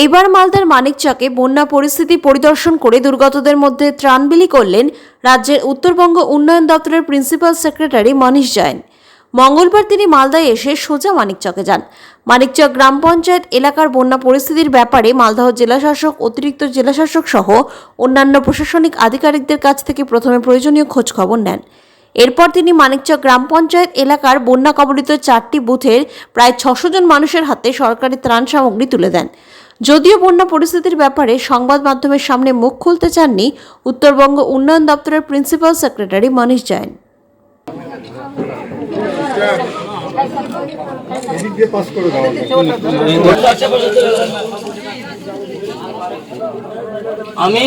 এইবার মালদার মানিকচকে বন্যা পরিস্থিতি পরিদর্শন করে দুর্গতদের মধ্যে ত্রাণ বিলি করলেন রাজ্যের উত্তরবঙ্গ উন্নয়ন দপ্তরের প্রিন্সিপাল সেক্রেটারি মনীষ জৈন। মঙ্গলবার তিনি মালদায় এসে সোজা মানিকচকে যান। মানিকচক গ্রাম পঞ্চায়েত এলাকার বন্যা পরিস্থিতির ব্যাপারে মালদহ জেলাশাসক, অতিরিক্ত জেলাশাসক সহ অন্যান্য প্রশাসনিক আধিকারিকদের কাছ থেকে প্রথমে প্রয়োজনীয় খোঁজ খবর নেন। এরপর তিনি মানিকচক গ্রাম পঞ্চায়েত এলাকার বন্যা কবলিত 4টি বুথের প্রায় 600 জন মানুষের হাতে সরকারি ত্রাণ সামগ্রী তুলে দেন। যদিও বন্যা পরিস্থিতির ব্যাপারে সংবাদ মাধ্যমের সামনে মুখ খুলতে চাননি উত্তরবঙ্গ উন্নয়ন দপ্তরের প্রিন্সিপাল সেক্রেটারি মনীষ জৈন। আমি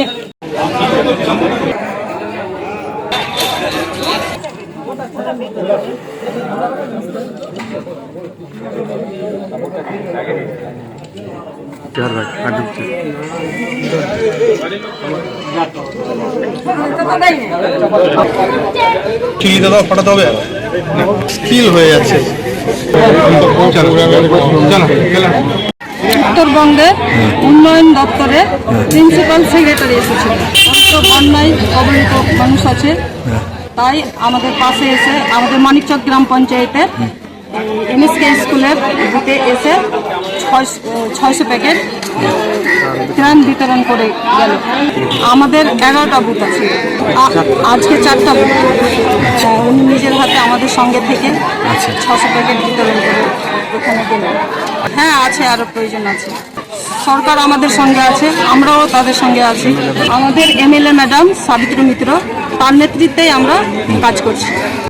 দাদা পাঠাতে হবে, স্কিল হয়ে যাচ্ছে। উত্তরবঙ্গের উন্নয়ন দপ্তরের প্রিন্সিপাল সেক্রেটারি এসেছিল। তো বন্যায় কবলিত মানুষ আছে, তাই আমাদের পাশে এসে আমাদের মানিকচক গ্রাম পঞ্চায়েতের এমএসকে স্কুলের বুথে এসে 600 প্যাকেট ত্রাণ বিতরণ করে গেল। আমাদের 11টা বুথ আছে, আজকে 4টা বুথ। উনি নিজের হাতে আমাদের সঙ্গে থেকে 600 প্যাকেট বিতরণ করে এখানে গেলেন। হ্যাঁ আছে, আরও প্রয়োজন আছে। সরকার আমাদের সঙ্গে আছে, আমরাও তাদের সঙ্গে আছি। আমাদের এমএলএ ম্যাডাম সাবিত্রী মিত্র, তার নেতৃত্বেই আমরা কাজ করছি।